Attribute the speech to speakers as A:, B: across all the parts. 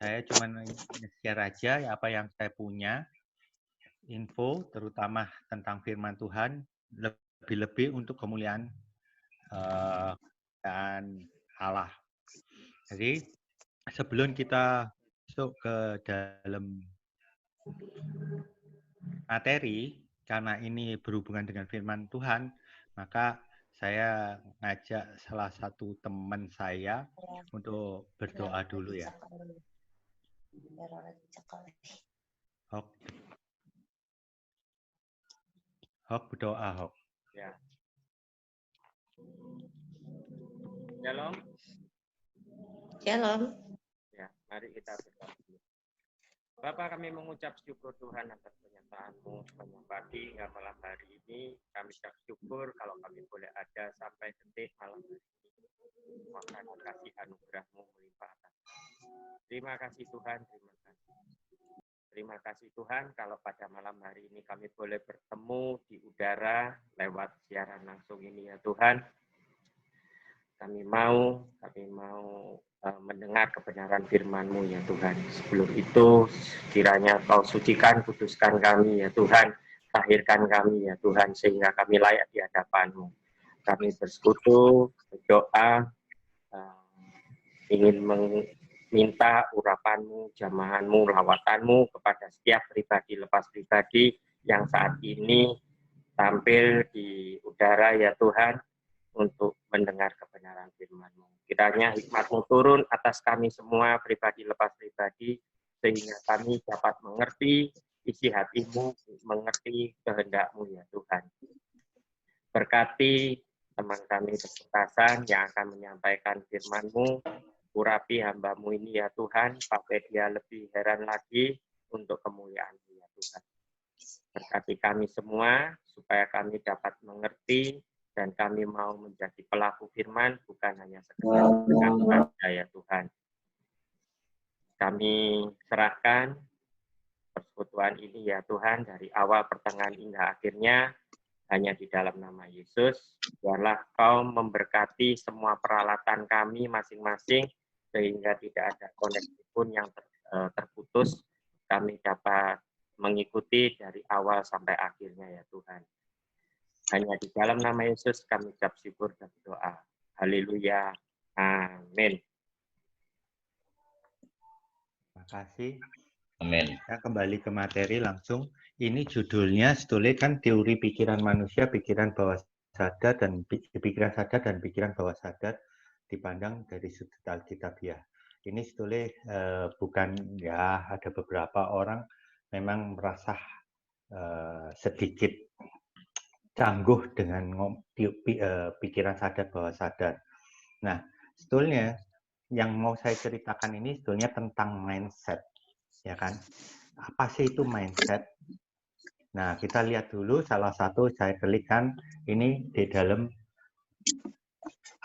A: Saya cuma share aja ya apa yang saya punya, info terutama tentang firman Tuhan, lebih-lebih untuk kemuliaan dan Allah. Jadi sebelum kita masuk ke dalam materi, karena ini berhubungan dengan firman Tuhan, maka saya ngajak salah satu teman saya untuk berdoa dulu ya. Hok, Hok berdoa, Hok.
B: Ya. Shalom.
C: Shalom.
B: Ya, mari kita berdoa. Bapak, kami mengucap syukur Tuhan atas penyertaan-Mu sepanjang pagi hingga malam hari ini. Kami ucap syukur kalau kami boleh ada sampai detik malam hari ini. Maka kasih anugerah-Mu melimpah atas kami. Terima kasih Tuhan, terima kasih. Terima kasih Tuhan kalau pada malam hari ini kami boleh bertemu di udara lewat siaran langsung ini ya Tuhan. Kami mau mendengar kebenaran firman-Mu ya Tuhan. Sebelum itu kiranya Kau sucikan, kuduskan kami ya Tuhan. Tahirkan kami ya Tuhan sehingga kami layak di hadapan-Mu. Kami bersekutu, berdoa, ingin meminta urapan-Mu, jamahan-Mu, lawatan-Mu kepada setiap pribadi lepas pribadi yang saat ini tampil di udara ya Tuhan, untuk mendengar kebenaran firman-Mu. Kiranya hikmat-Mu turun atas kami semua, pribadi lepas pribadi, sehingga kami dapat mengerti isi hati-Mu, mengerti kehendak-Mu ya Tuhan. Berkati teman kami kesempatan yang akan menyampaikan firman-Mu, urapi hamba-Mu ini ya Tuhan, pakai dia lebih heran lagi untuk kemuliaan-Mu ya Tuhan. Berkati kami semua, supaya kami dapat mengerti, dan kami mau menjadi pelaku firman, bukan hanya sekedar pendengar saja ya Tuhan. Kami serahkan persekutuan ini ya Tuhan, dari awal, pertengahan, hingga akhirnya, hanya di dalam nama Yesus. Biarlah Kau memberkati semua peralatan kami masing-masing, sehingga tidak ada koneksi pun yang terputus. Kami dapat mengikuti dari awal sampai akhirnya ya Tuhan. Hanya di dalam nama Yesus kami ucap syukur dan doa. Haleluya. Amin.
A: Terima kasih.
D: Amin.
A: Kita kembali ke materi langsung. Ini judulnya sebetulnya kan teori pikiran manusia, pikiran bawah sadar dan pikiran bawah sadar dipandang dari sudut Alkitabiah. Ini sebetulnya bukan ya, ada beberapa orang memang merasa sedikit cangguh dengan pikiran sadar bawah sadar. Nah, sebetulnya yang mau saya ceritakan ini sebetulnya tentang mindset, ya kan? Apa sih itu mindset? Nah, kita lihat dulu salah satu saya klikkan ini di dalam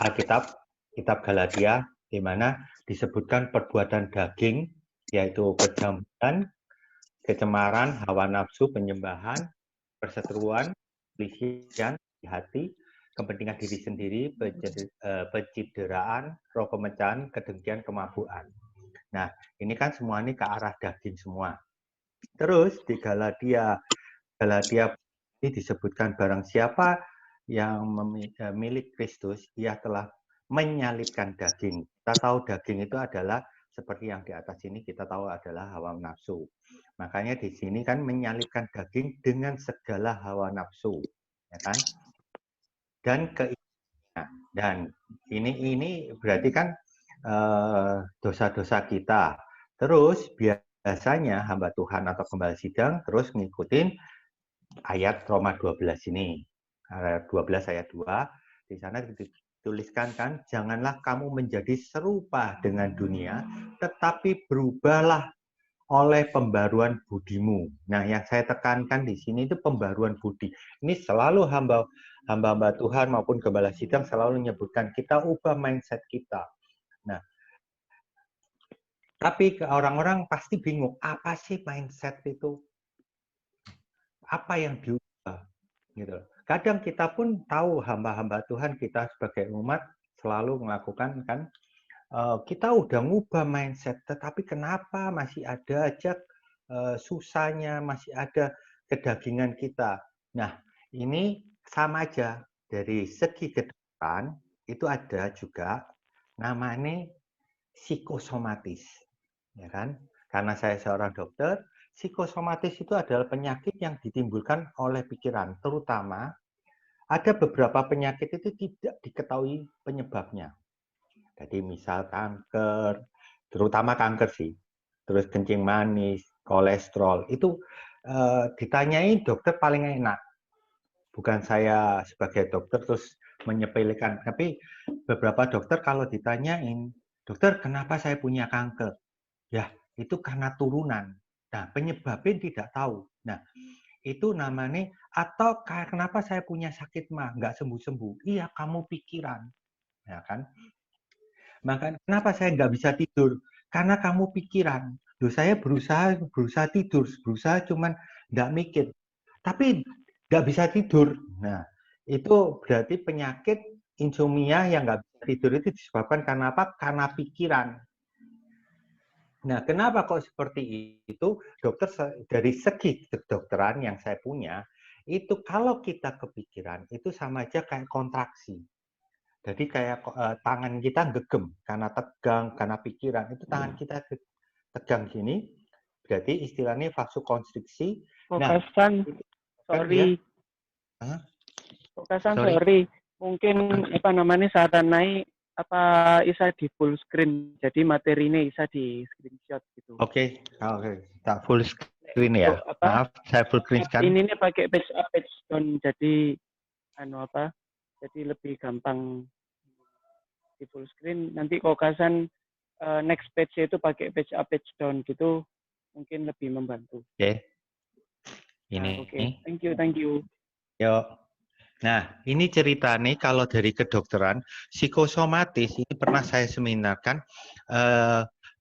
A: Alkitab, Kitab Galatia, di mana disebutkan perbuatan daging, yaitu kejahatan, kecemaran, hawa nafsu, penyembahan, perseteruan, pelisian di hati, kepentingan diri sendiri, pencideraan, roh pemecahan, kedengkian, kemabukan. Nah, ini kan semua ini ke arah daging semua. Terus di Galatia ini disebutkan barang siapa yang milik Kristus, ia telah menyalibkan daging. Kita tahu daging itu adalah seperti yang di atas ini kita tahu adalah hawa nafsu. Makanya di sini kan menyalibkan daging dengan segala hawa nafsu, ya kan? Dan keinginan. Dan ini berarti kan dosa-dosa kita. Terus biasanya hamba Tuhan atau gembala sidang terus ngikutin ayat Roma 12 ini. 12 ayat 2. Di sana dituliskan kan, janganlah kamu menjadi serupa dengan dunia, tetapi berubahlah oleh pembaruan budimu. Nah, yang saya tekankan di sini itu pembaruan budi. Ini selalu hamba-hamba Tuhan maupun gembala sidang selalu menyebutkan kita ubah mindset kita. Nah, tapi orang-orang pasti bingung, apa sih mindset itu? Apa yang diubah? Gitu. Kadang kita pun tahu hamba-hamba Tuhan kita sebagai umat selalu melakukan kan kita udah ngubah mindset, tetapi kenapa masih ada aja susahnya, masih ada kedagingan kita. Nah, ini sama aja dari segi kedokteran itu ada juga namanya psikosomatis, ya kan? Karena saya seorang dokter, psikosomatis itu adalah penyakit yang ditimbulkan oleh pikiran, terutama ada beberapa penyakit itu tidak diketahui penyebabnya. Jadi misal kanker, terutama kanker sih, terus kencing manis, kolesterol, itu ditanyai dokter paling enak. Bukan saya sebagai dokter terus menyepelekan, tapi beberapa dokter kalau ditanyain, dokter kenapa saya punya kanker? Ya, itu karena turunan. Nah, penyebabnya tidak tahu. Nah, itu namanya, atau kenapa saya punya sakit mah, nggak sembuh-sembuh? Iya, kamu pikiran. Ya kan? Maka kenapa saya nggak bisa tidur? Karena kamu pikiran. Loh, saya berusaha tidur, berusaha cuman nggak mikir. Tapi nggak bisa tidur. Nah, itu berarti penyakit insomnia yang nggak bisa tidur itu disebabkan karena apa? Karena pikiran. Nah, kenapa kok seperti itu? Dokter dari segi kedokteran yang saya punya, itu kalau kita kepikiran, itu sama aja kayak kontraksi. Jadi kayak tangan kita gegem karena tegang, karena pikiran. Itu tangan kita tegang gini, berarti istilahnya vasokonstriksi. Nah,
D: Kokasan,
A: kan dia,
D: sorry. Kokasan,
A: sorry.
D: sorry. Mungkin apa namanya saran naik apa bisa di full screen. Jadi materinya bisa di screenshot gitu.
A: Oke, tak full screen ya.
D: Apa?
A: Maaf, saya full screen kan.
D: Ini pakai page up, page down. Jadi apa? Jadi lebih gampang di full screen. Nanti Kokasan next page itu pakai page up, page down gitu mungkin lebih membantu.
A: Oke.
D: Nah,
A: Ini.
D: oke. Thank you.
A: Yuk. Nah, ini cerita nih kalau dari kedokteran, psikosomatis ini pernah saya seminarkan,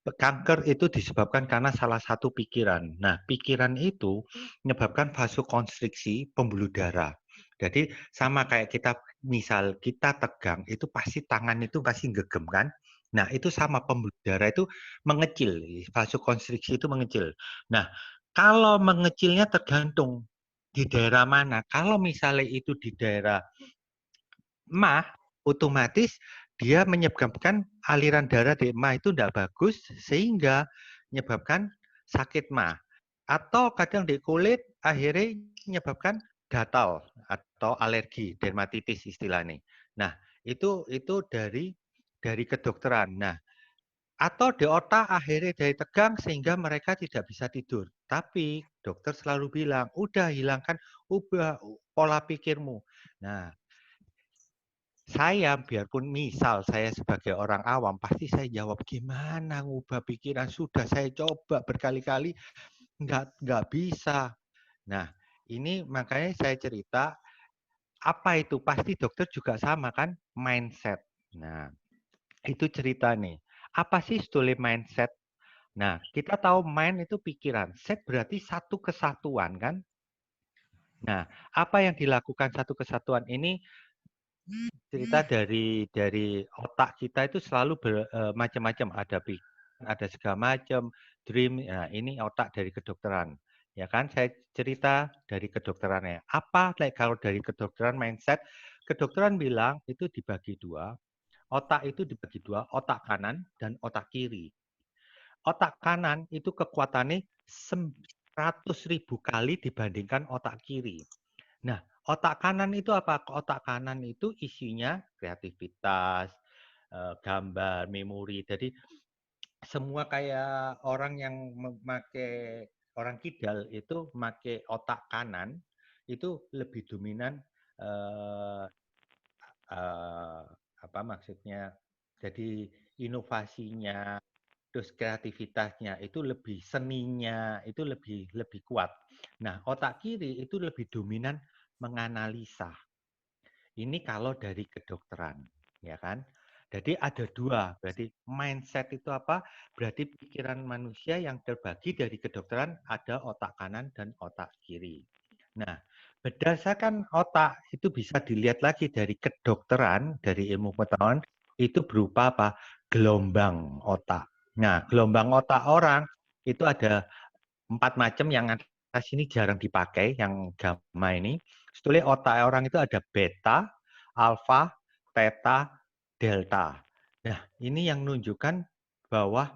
A: kanker itu disebabkan karena salah satu pikiran. Nah, pikiran itu menyebabkan vasokonstriksi pembuluh darah. Jadi sama kayak kita, misal kita tegang, itu pasti tangan itu pasti gegem kan? Nah, itu sama pembuluh darah itu mengecil, vasokonstriksi itu mengecil. Nah, kalau mengecilnya tergantung di daerah mana. Kalau misalnya itu di daerah emah, otomatis dia menyebabkan aliran darah di emah itu tidak bagus sehingga menyebabkan sakit mah. Atau kadang di kulit akhirnya menyebabkan gatal atau alergi, dermatitis istilahnya. Nah, itu dari kedokteran. Nah, atau di otak akhirnya dari tegang sehingga mereka tidak bisa tidur. Tapi dokter selalu bilang, udah hilangkan, ubah pola pikirmu. Nah, saya biarpun misal saya sebagai orang awam, pasti saya jawab gimana ngubah pikiran. Sudah saya coba berkali-kali, nggak bisa. Nah, ini makanya saya cerita, apa itu? Pasti dokter juga sama kan? Mindset. Nah, itu cerita nih. Apa sih sebetulnya mindset? Nah, kita tahu mind itu pikiran. Set berarti satu kesatuan kan? Nah, apa yang dilakukan satu kesatuan ini cerita dari otak kita itu selalu macam-macam, ada segala macam dream. Nah, ini otak dari kedokteran. Ya kan, saya cerita dari kedokterannya. Apa kalau dari kedokteran mindset? Kedokteran bilang itu dibagi dua. Otak itu dibagi dua, otak kanan dan otak kiri. Otak kanan itu kekuatannya 100.000 kali dibandingkan otak kiri. Nah, otak kanan itu apa? Otak kanan itu isinya kreativitas, gambar, memori. Jadi semua kayak orang yang memakai, orang kidal itu memakai otak kanan itu lebih dominan, apa maksudnya? Jadi inovasinya, terus kreativitasnya itu lebih, seninya itu lebih kuat. Nah, otak kiri itu lebih dominan menganalisa. Ini kalau dari kedokteran, ya kan? Jadi ada dua, berarti mindset itu apa? Berarti pikiran manusia yang terbagi dari kedokteran ada otak kanan dan otak kiri. Nah, berdasarkan otak itu bisa dilihat lagi dari kedokteran, dari ilmu pengetahuan, itu berupa apa? gelombang otak. Nah, gelombang otak orang itu ada 4 macam, yang atas ini jarang dipakai, yang gamma ini. Sebetulnya otak orang itu ada beta, alfa, theta, delta. Nah, ini yang menunjukkan bahwa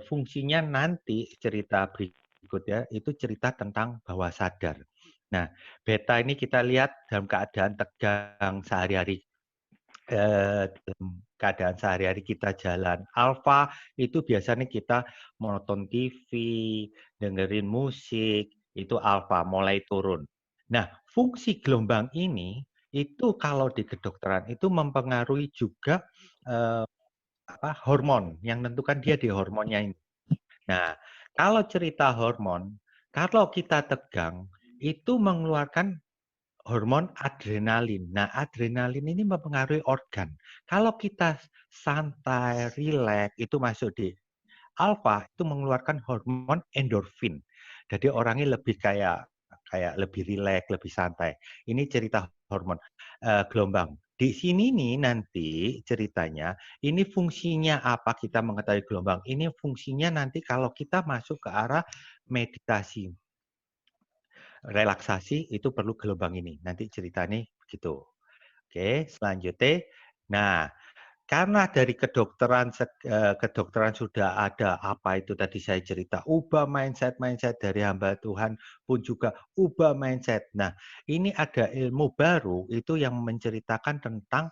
A: fungsinya nanti cerita berikut ya, itu cerita tentang bawah sadar. Nah, beta ini kita lihat dalam keadaan tegang sehari-hari, dalam keadaan sehari-hari kita jalan. Alfa itu biasanya kita menonton TV, dengerin musik, itu alfa mulai turun. Nah, fungsi gelombang ini itu kalau di kedokteran itu mempengaruhi juga hormon, yang menentukan dia di hormonnya ini. Nah, kalau cerita hormon, kalau kita tegang itu mengeluarkan hormon adrenalin. Nah, adrenalin ini mempengaruhi organ. Kalau kita santai, rileks, itu masuk di alfa, itu mengeluarkan hormon endorfin. Jadi orangnya lebih kayak lebih rileks, lebih santai. Ini cerita hormon gelombang. Di sini nih nanti ceritanya, ini fungsinya apa kita mengetahui gelombang. Ini fungsinya nanti kalau kita masuk ke arah meditasi, relaksasi, itu perlu gelombang ini. Nanti ceritanya begitu. Oke, selanjutnya. Nah, karena dari kedokteran sudah ada apa itu tadi saya cerita, ubah mindset dari hamba Tuhan pun juga ubah mindset. Nah, ini ada ilmu baru itu yang menceritakan tentang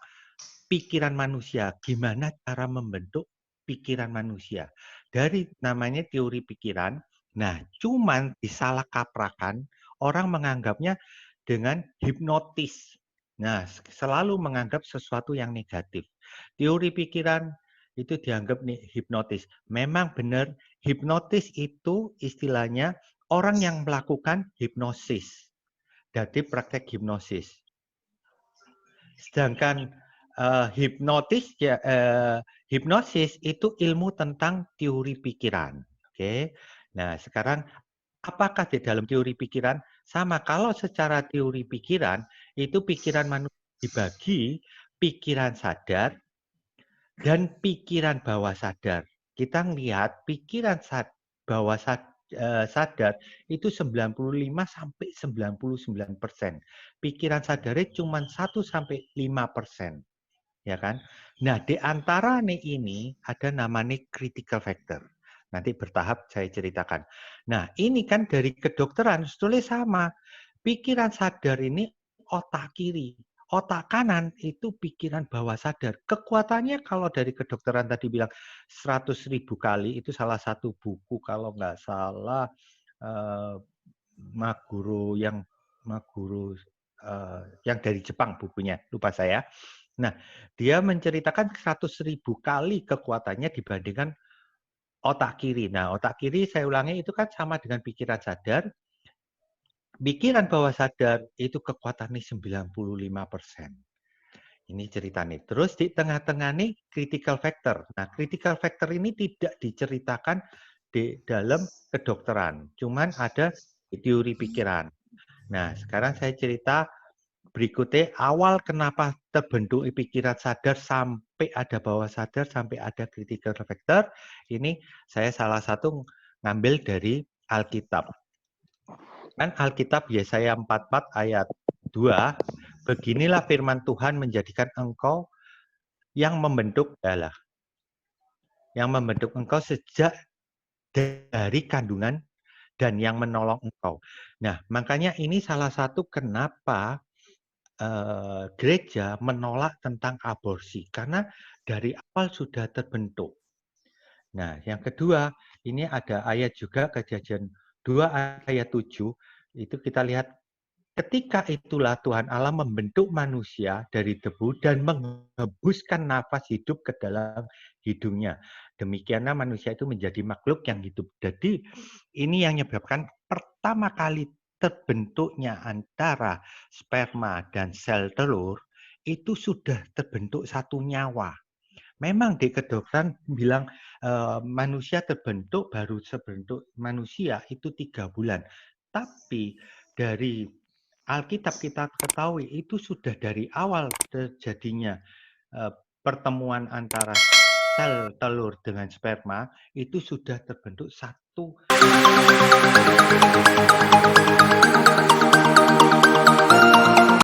A: pikiran manusia, gimana cara membentuk pikiran manusia. Dari namanya teori pikiran, nah cuman disalah kaprakan, orang menganggapnya dengan hipnotis. Nah, selalu menganggap sesuatu yang negatif. Teori pikiran itu dianggap hipnotis. Memang benar, hipnotis itu istilahnya orang yang melakukan hipnosis. Jadi praktek hipnosis. Sedangkan hipnosis itu ilmu tentang teori pikiran. Oke. Nah, sekarang apakah di dalam teori pikiran sama? Kalau secara teori pikiran itu pikiran manusia dibagi pikiran sadar dan pikiran bawah sadar. Kita lihat pikiran bawah sadar itu 95 sampai 99%. Pikiran sadarnya cuma 1 sampai 5%. Ya kan? Nah, di antara ini ada namanya critical factor. Nanti bertahap saya ceritakan. Nah, ini kan dari kedokteran sebetulnya sama. Pikiran sadar ini otak kiri. Otak kanan itu pikiran bawah sadar. Kekuatannya kalau dari kedokteran tadi bilang 100.000 kali, itu salah satu buku kalau nggak salah Maguru yang dari Jepang bukunya, lupa saya. Nah, dia menceritakan 100.000 kali kekuatannya dibandingkan otak kiri. Nah, otak kiri saya ulangi itu kan sama dengan pikiran sadar. Pikiran bawah sadar itu kekuatannya 95%. Ini cerita nih. Terus di tengah-tengah nih critical factor. Nah, critical factor ini tidak diceritakan di dalam kedokteran. Cuman ada di teori pikiran. Nah, sekarang saya cerita berikutnya awal kenapa terbentuk pikiran sadar sampai ada bawah sadar sampai ada critical factor. Ini saya salah satu ngambil dari Alkitab. Kan Alkitab Yesaya 44 ayat 2, beginilah firman Tuhan menjadikan engkau yang membentuk Allah. Yang membentuk engkau sejak dari kandungan dan yang menolong engkau. Nah, makanya ini salah satu kenapa gereja menolak tentang aborsi karena dari awal sudah terbentuk. Nah, yang kedua, ini ada ayat juga Kejadian 2 ayat 7, itu kita lihat ketika itulah Tuhan Allah membentuk manusia dari debu dan menghembuskan nafas hidup ke dalam hidungnya. Demikianlah manusia itu menjadi makhluk yang hidup. Jadi ini yang menyebabkan pertama kali terbentuknya antara sperma dan sel telur itu sudah terbentuk satu nyawa. Memang di kedokteran bilang manusia terbentuk baru sebentuk manusia itu 3 bulan. Tapi dari Alkitab kita ketahui itu sudah dari awal terjadinya pertemuan antara sel telur dengan sperma itu sudah terbentuk satu